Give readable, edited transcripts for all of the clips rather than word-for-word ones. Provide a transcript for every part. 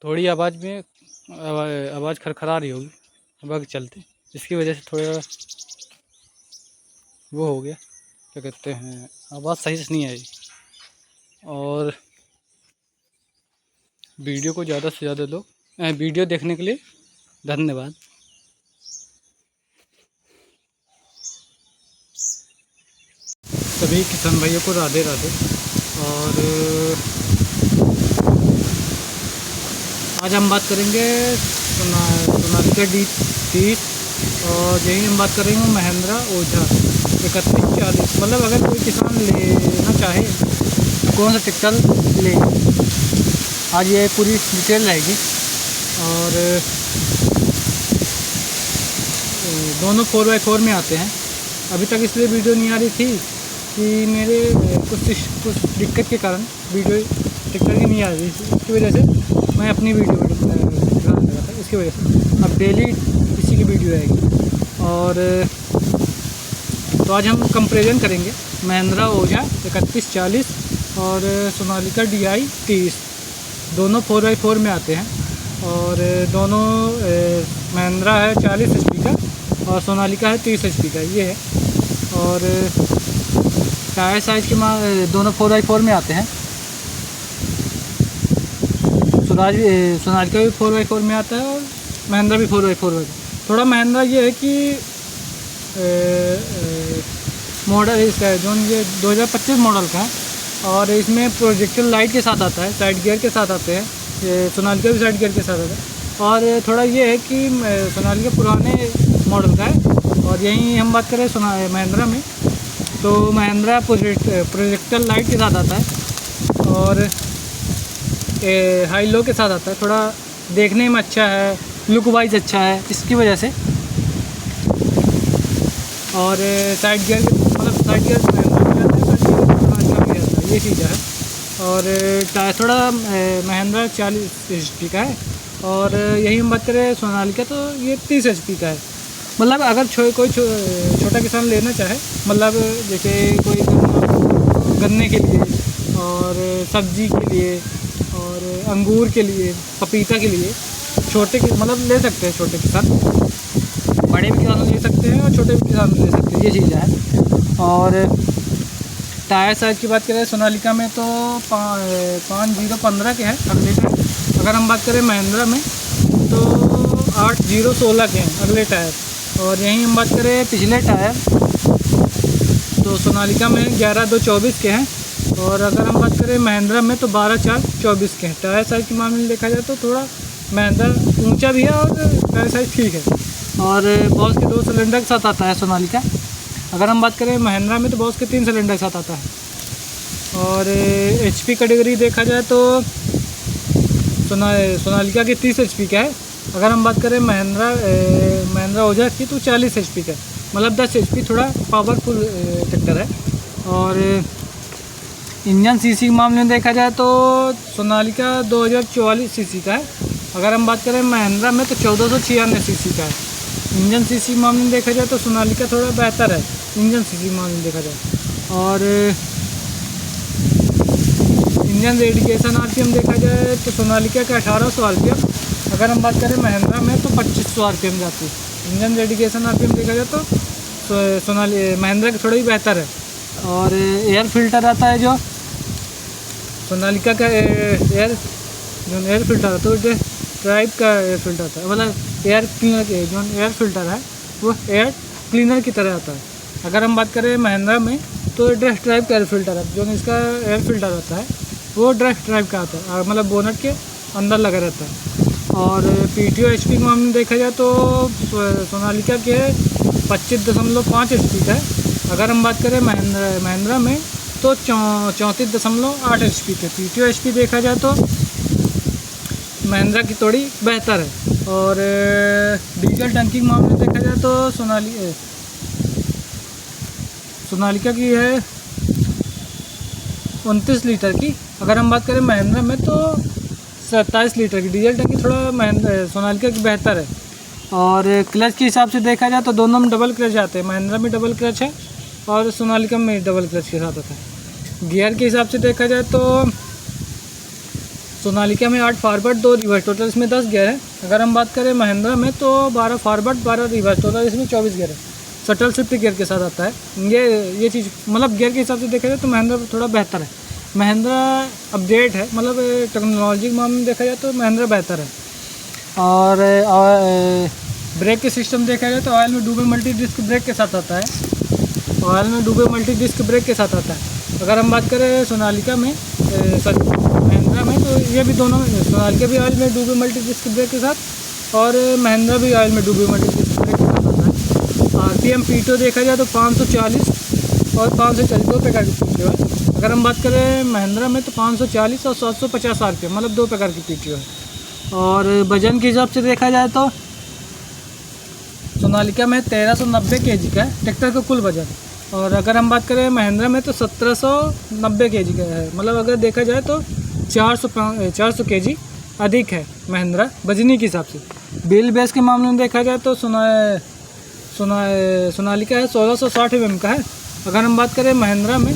थोड़ी आवाज़ में आवाज़ खरखरा रही होगी हवा के चलते, इसकी वजह से थोड़ा वो हो गया, क्या कहते हैं, आवाज़ सही से नहीं आई। और वीडियो को ज़्यादा से ज़्यादा लोग वीडियो देखने के लिए धन्यवाद। सभी किसान भाइयों को राधे राधे। और आज हम बात करेंगे सोनालिका D30 और यही हम बात करेंगे महिंद्रा ओझा 3140। मतलब अगर कोई किसान लेना चाहे तो कौन सा ट्रैक्टर ले, आज ये पूरी डिटेल रहेगी। और दोनों 4x4 में आते हैं। अभी तक इसलिए वीडियो नहीं आ रही थी कि मेरे कुछ दिक्कत के कारण वीडियो ट्रैक्टर की नहीं आ रही, इसकी वजह से मैं अपनी वीडियो दिखा रहा था। इसकी वजह से अब डेली इसी की वीडियो आएगी। और तो आज हम कंपेरिजन करेंगे महिंद्रा ओझा 3140 और सोनालिका DI30। दोनों 4x4 में आते हैं और दोनों महिंद्रा है 40 HP का और सोनालिका है 30 HP का, ये है। और टायर साइज़ के दोनों 4x4 में आते हैं। सोनालिका भी 4x4 में आता है और महिंद्रा भी 4x4 में। थोड़ा महिंद्रा ये है कि मॉडल इसका जो ये 2025 मॉडल का है और इसमें प्रोजेक्टर लाइट के साथ आता है, साइड गियर के साथ आते हैं। ये सोनालिका भी साइड गियर के साथ आता है। और थोड़ा ये है कि सोनालिका पुराने मॉडल का है। और यहीं हम बात करें महिंद्रा में, तो महिंद्रा प्रोजेक्टर लाइट के साथ आता है और हाई लो के साथ आता है। थोड़ा देखने में अच्छा है, लुक वाइज अच्छा है, इसकी वजह से। और साइड गियर मतलब साइड गियर ये चीज़ है। और टायर थोड़ा महिंद्रा 40 HP का है और यही हम बात करें सोनालिका तो ये 30 HP का है। मतलब अगर कोई छोटा किसान लेना चाहे, मतलब जैसे कोई गन्ने के लिए और सब्जी के लिए और अंगूर के लिए, पपीता के लिए, छोटे मतलब ले सकते हैं। छोटे किसान बड़े भी किसान ले सकते हैं और छोटे भी किसान ले सकते हैं, ये चीज़ है। और टायर साइज़ की बात करें सोनालिका में तो 5015 के हैं अगले टायर। अगर हम बात करें महिंद्रा में तो 8016 के हैं अगले टायर। और यहीं हम बात करें पिछले टायर तो सोनालिका में 11224 के हैं और अगर हम बात करें महिंद्रा में तो 12424 के हैं। टायर साइज़ के मामले में देखा जाए तो थोड़ा महिंद्रा ऊंचा भी है और टायर साइज़ ठीक है। और बॉस के 2 सिलेंडर के साथ आता है सोनालिका। अगर हम बात करें महिंद्रा में तो बॉस के 3 सिलेंडर के साथ आता है। और HP कैटेगरी देखा जाए तो सोनालिका की 30 HP का है। अगर हम बात करें महिंद्रा ओझा की तो 40 HP का, मतलब 10 HP थोड़ा पावरफुल ट्रैक्टर है। और इंजन सीसी के मामले में देखा जाए तो सोनालिका 2044 सीसी का है। अगर हम बात करें महिंद्रा में तो 1496 सीसी का है। इंजन सीसी के मामले में देखा जाए तो सोनालिका थोड़ा बेहतर है इंजन सीसी के मामले में देखा जाए। और इंजन रेडिएशन RPM देखा जाए तो सोनालिका का 1800 RPM। अगर हम बात करें महिंद्रा में तो 2500 RPM जाती है। इंजन रेडिएशन RPM देखा जाए तो महिंद्रा की थोड़ा ही बेहतर है। और एयर फिल्टर आता है जो सोनालिका का एयर फिल्टर है तो ड्राइव का एयर फिल्टर आता है, मतलब एयर क्लीनर के जो एयर फिल्टर है वो एयर क्लीनर की तरह आता है। अगर हम बात करें महिंद्रा में तो ड्रैश ड्राइव का एयर फिल्टर है, जो इसका एयर फिल्टर आता है वो ड्रैश ड्राइव का आता है, मतलब बोनट के अंदर लगा रहता है। और PTO HP के मामले में देखा जाए तो सोनालिका के 25.5 HP का है। अगर हम बात करें महिंद्रा में तो 34.8 HP के। PTO HP देखा जाए तो महिंद्रा की थोड़ी बेहतर है। और डीजल टंकी के मामले में देखा जाए तो सोनालिका की है 29 लीटर की। अगर हम बात करें महिंद्रा में तो 27 लीटर की। डीजल टंकी थोड़ा सोनालिका की बेहतर है। और क्लच के हिसाब से देखा जाए तो दोनों में डबल क्लच आते हैं। महिंद्रा में डबल क्लच है और सोनालिका में डबल क्लच के साथ आता है। गियर के हिसाब से देखा जाए तो सोनालिका में 8 फॉरवर्ड 2 रिवर्स, टोटल इसमें 10 गियर है। अगर हम बात करें महिंद्रा में तो 12 फॉरवर्ड 12 रिवर्स, टोटल इसमें 24 गियर है। शटल शिफ्ट गियर के साथ आता है। ये चीज़ मतलब गियर के हिसाब से देखा जाए तो महिंद्रा थोड़ा बेहतर है। महिंद्रा अपडेट है, मतलब टेक्नोलॉजी के मामले में देखा जाए तो महिंद्रा बेहतर है। और ब्रेक के सिस्टम देखा जाए तो ऑयल में डूबे मल्टी डिस्क ब्रेक के साथ आता है। ऑयल में डूबे मल्टी डिस्क ब्रेक के साथ आता है। अगर हम बात करें सोनालिका में महिंद्रा में तो ये भी दोनों, सोनालिका भी ऑयल में डूबे मल्टी डिस्क ब्रेक के साथ और महिंद्रा भी ऑयल में डूबे मल्टी डिस्क ब्रेक के साथ आता है। RPM पीटो देखा जाए तो 540 और 540 दो प्रकार की पीटीओ है। अगर हम बात करें महिंद्रा में तो 540 और 750 RPM, मतलब 2 प्रकार की पीटीओ है। और वजन के हिसाब से देखा जाए तो सोनालिका में 1390 kg का है ट्रैक्टर का कुल वजन। और अगर हम बात करें महिंद्रा में तो 1790 kg का है, मतलब अगर देखा जाए तो 400 kg अधिक है महिंद्रा वजनी के हिसाब से। व्हील बेस के मामले में देखा जाए तो सोनालिका है 1660 mm का है। अगर हम बात करें महिंद्रा में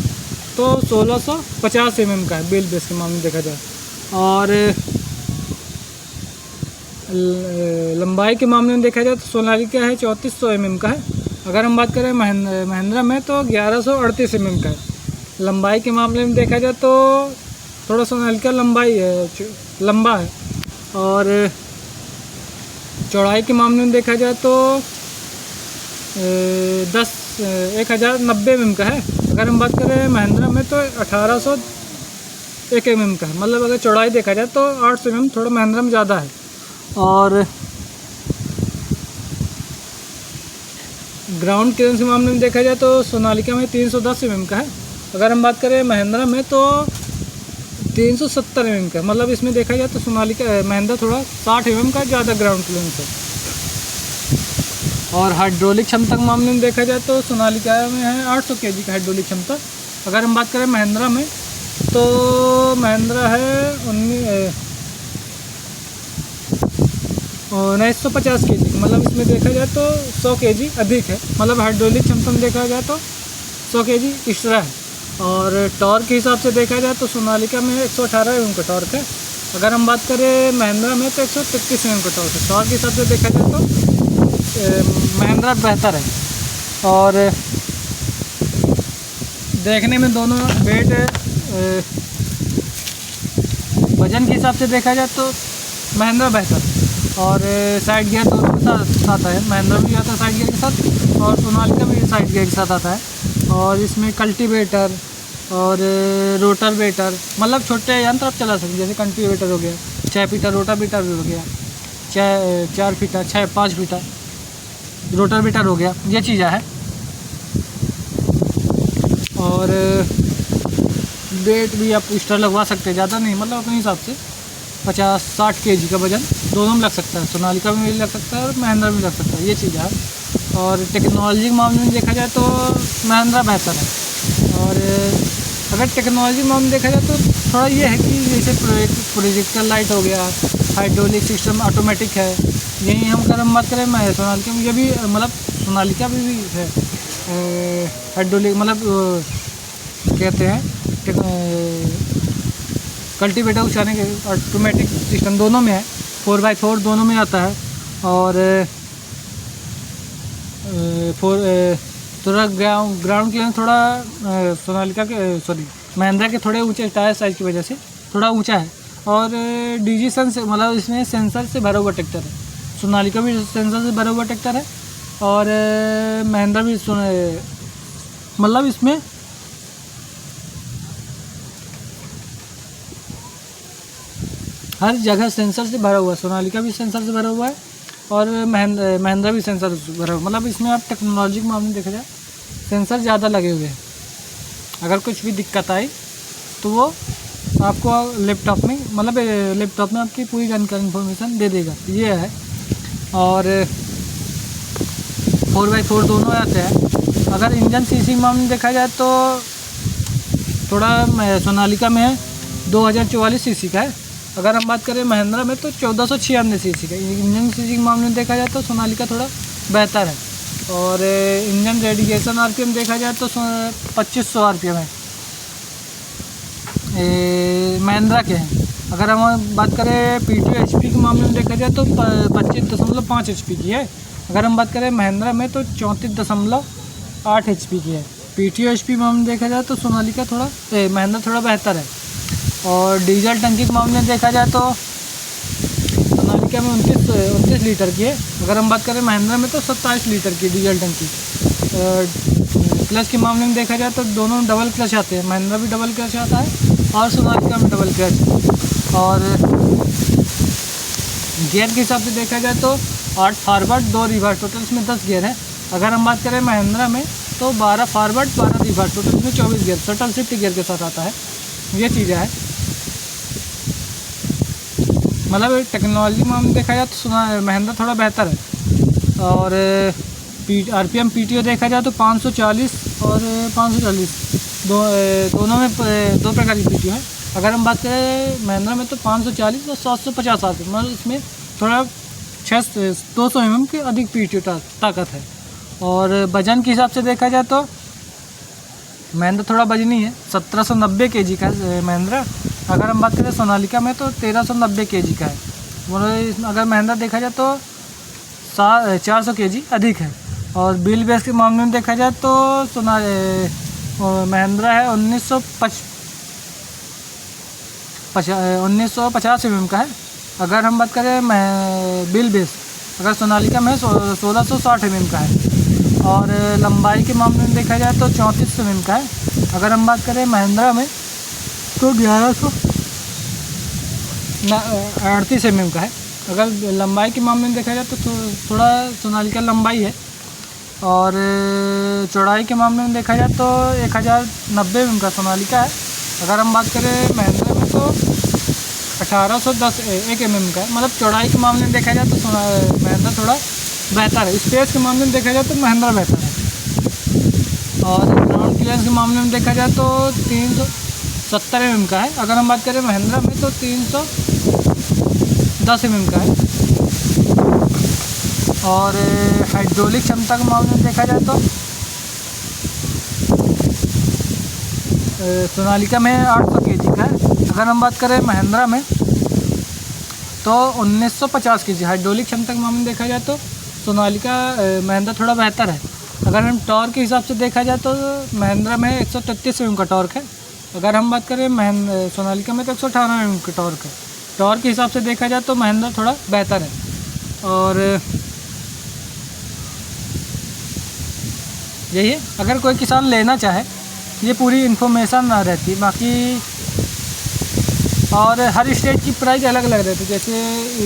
तो 1650 mm का है व्हील बेस के मामले में देखा जाए। और लंबाई के मामले में देखा जाए तो सोनालिका है 3400 mm का है। अगर हम बात करें महिंद्रा में तो 1138 mm का है। लंबाई के मामले में देखा जाए तो थोड़ा सोनालिका लंबा है। और चौड़ाई के मामले में देखा जाए तो 1090 mm का है। अगर हम बात करें महिंद्रा में तो 1801 mm का है, मतलब अगर चौड़ाई देखा जाए तो 800 mm थोड़ा महिंद्रा में ज़्यादा है। और ग्राउंड क्लियरेंस के मामले में देखा जाए तो सोनालिका में 310 mm का है। अगर हम बात करें महिंद्रा में तो 370 mm का, मतलब इसमें देखा जाए तो महिंद्रा थोड़ा 60 mm का ज़्यादा ग्राउंड क्लियरेंस है। और हाइड्रोलिक क्षमता के मामले में देखा जाए तो सोनालिका में है 800 kg का हाइड्रोलिक क्षमता। अगर हम बात करें महिंद्रा में तो महिंद्रा है 1950 kg, मतलब इसमें देखा जाए तो 100 kg अधिक है, मतलब हाइड्रोलिक क्षमता में देखा जाए तो 100 kg एक्स्ट्रा है। और टॉर्क के हिसाब से देखा जाए तो सोनालिका में 118 mm का टॉर्क है। अगर हम बात करें महिंद्रा में तो 133 mm का टॉर्क है। टॉर्क के हिसाब से देखा जाए तो महिंद्रा बेहतर है। और देखने में दोनों वेट वजन के हिसाब से देखा जाए तो महिंद्रा बेहतर है। और साइड गियर दोनों के साथ आता है, महिंद्रा भी आता है साइड गियर के साथ और सोनालिका भी साइड गियर के साथ आता है। और इसमें कल्टीवेटर और रोटावेटर, मतलब छोटे यंत्र आप चला सकते, जैसे कल्टीवेटर हो गया, 6 फीटा रोटावेटर हो गया, 4 फीटा 5 फीटा रोटावेटर हो गया, ये चीज़ें है। और वेट भी आप एक्स्ट्रा लगवा सकते हैं, ज़्यादा नहीं, मतलब अपने हिसाब से 50-60 kg का वजन दोनों में लग सकता है। सोनालिका में भी लग सकता है और महिंद्रा में लग सकता है, ये चीज़ है। और टेक्नोलॉजी के मामले में देखा जाए तो महिंद्रा बेहतर है। और अगर टेक्नोलॉजी के मामले में देखा जाए तो थोड़ा ये है कि जैसे प्रोजेक्टर लाइट हो गया, हाइड्रोलिक सिस्टम ऑटोमेटिक है। यही अगर हम बात करें सोनालिका में, ये भी मतलब सोनालिका में भी है हाइड्रोलिक, मतलब कहते हैं कल्टीवेटर उछालने के ऑटोमेटिक सिस्टम दोनों में है, 4x4 दोनों में आता है। और थोड़ा ग्राउंड क्लियरेंस थोड़ा सोनालिका के महिंद्रा के थोड़े ऊंचे टायर साइज़ की वजह से थोड़ा ऊंचा है। और डिजिसन से, मतलब इसमें सेंसर से भरा हुआ ट्रैक्टर है। सोनालिका भी सेंसर से भरा हुआ ट्रैक्टर है और महिंद्रा भी मतलब इसमें हर जगह सेंसर से भरा हुआ है। सोनालिका भी सेंसर से भरा हुआ है और महिंद्रा भी सेंसर से भरा हुआ है। मतलब इसमें आप टेक्नोलॉजी के मामले में देखा जाए सेंसर ज़्यादा लगे हुए हैं। अगर कुछ भी दिक्कत आई तो वो आपको लैपटॉप में, मतलब लैपटॉप में आपकी पूरी जानकारी इन्फॉर्मेशन दे देगा, ये है। और 4x4 दोनों आते हैं। अगर इंजन सीसी के मामले में देखा जाए तो थोड़ा सोनालिका में है 2044 सीसी का है। अगर हम बात करें महिंद्रा में तो 1496 सीसी का। इंजन सीसी के मामले में देखा जाए तो सोनालिका थोड़ा बेहतर है। और इंजन रेडिएशन RPM देखा जाए तो 2500 RPM है महिंद्रा के हैं। अगर हम बात करें PTO HP के मामले में देखा जाए तो 25.5 HP की है। अगर हम बात करें महिंद्रा में तो 34.8 HP की है। PTO HP में हम देखा जाए तो सोनालिका थोड़ा महिंद्रा थोड़ा बेहतर है। और डीजल टंकी के मामले में देखा जाए तो सोनालिका में 29 लीटर की है। अगर हम बात करें महिंद्रा में तो 27 लीटर की डीजल टंकी। क्लच के मामले में देखा जाए तो दोनों डबल क्लच आते हैं। महिंद्रा भी डबल क्लच आता है और सोनालिका में डबल क्लच। और गियर के हिसाब से देखा जाए तो 8 फॉरवर्ड 2 रिवर्स, टोटल इसमें 10 गियर है। अगर हम बात करें महिंद्रा में तो 12 फॉरवर्ड 12 रिवर्स, टोटल इसमें 24 गियर, टोटल शिफ्ट गियर के साथ आता है। ये चीज़ें है। मतलब टेक्नोलॉजी में देखा जाए तो महिंद्रा थोड़ा बेहतर है। और RPM PTO देखा जाए तो 540 और 540 दोनों में 2 प्रकार की PTO है। अगर हम बात करें महिंद्रा में तो 540 और 750 आते हैं। मतलब इसमें थोड़ा 200 mm की अधिक PTO ताकत है। और वजन के हिसाब से देखा जाए तो महिंद्रा थोड़ा वजनी है, 1790 kg का है महिंद्रा। अगर हम बात करें सोनालिका में तो 1390 kg का है। मतलब अगर महिंद्रा देखा जाए तो 400 kg अधिक है। और व्हील बेस के मामले में देखा जाए तो महिंद्रा है 1950 mm का है। अगर हम बात करें व्हील बेस, अगर सोनालिका में 1660 mm का है। और लंबाई के मामले में देखा जाए तो 3400 mm का है। अगर हम बात करें महिंद्रा में तो 1138 mm का है। अगर लंबाई के मामले में देखा जाए तो थोड़ा सोनालिका लंबाई है। और चौड़ाई के मामले में देखा जाए तो 1090 mm का सोनालिका है। अगर हम बात करें महिंद्रा में तो 1810 mm का है। मतलब चौड़ाई के मामले में देखा जाए तो महिंद्रा थोड़ा बेहतर है। स्पेस के मामले में देखा जाए तो महिंद्रा बेहतर है। और ग्राउंड क्लियरेंस के मामले में देखा जाए तो 370 mm का है। अगर हम बात करें महिंद्रा में तो 310 mm का है। और हाइड्रोलिक क्षमता के मामले में देखा जाए तो सोनालिका में 800 kg का है। अगर हम बात करें महिंद्रा में तो 1950 kg। हाइड्रोलिक क्षमता के मामले में देखा जाए तो सोनालिका महिंद्रा थोड़ा बेहतर है। अगर हम टॉर्क के हिसाब से देखा जाए तो महिंद्रा में 133 mm का टॉर्क है। अगर हम बात करें सोनालिका में तो 118 mm का टॉर्क है। टॉर्क के हिसाब से देखा जाए तो महिंद्रा थोड़ा बेहतर है। और यही है, अगर कोई किसान लेना चाहे ये पूरी इन्फॉर्मेशन रहती है। बाकी और हर स्टेट की प्राइस अलग अलग रहती है। जैसे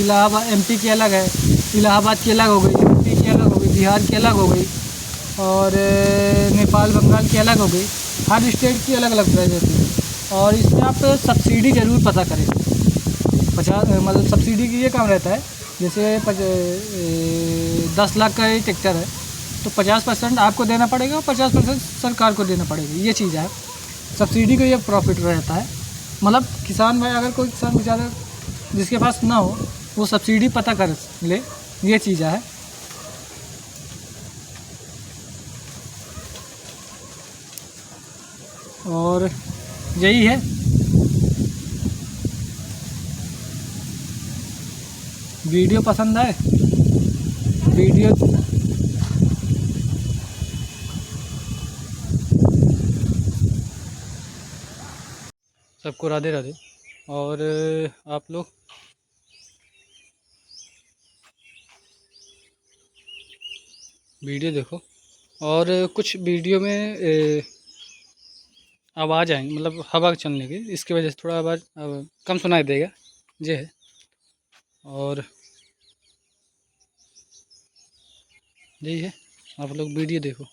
इलाहाबाद MP की अलग है, इलाहाबाद की अलग हो गई, MP की अलग हो गई, बिहार की अलग हो गई, और नेपाल बंगाल की अलग हो गई। हर स्टेट की अलग अलग प्राइस रहती है। और इसमें आप सब्सिडी ज़रूर पता करें। 50 मतलब सब्सिडी की ये काम रहता है। जैसे 10 लाख का ये ट्रैक्टर है तो 50% आपको देना पड़ेगा और 50% सरकार को देना पड़ेगा। ये चीज़ है, सब्सिडी को ये प्रॉफिट रहता है। मतलब किसान भाई, अगर कोई किसान बेचारा जिसके पास ना हो वो सब्सिडी पता कर ले, ये चीज़ है। और यही है। वीडियो पसंद आए, वीडियो सबको राधे राधे। और आप लोग वीडियो देखो। और कुछ वीडियो में आवाज़ आएंगी, मतलब हवा चलने की, इसकी वजह से थोड़ा आवाज़ कम सुनाई देगा, ये है। और यही है, आप लोग वीडियो देखो।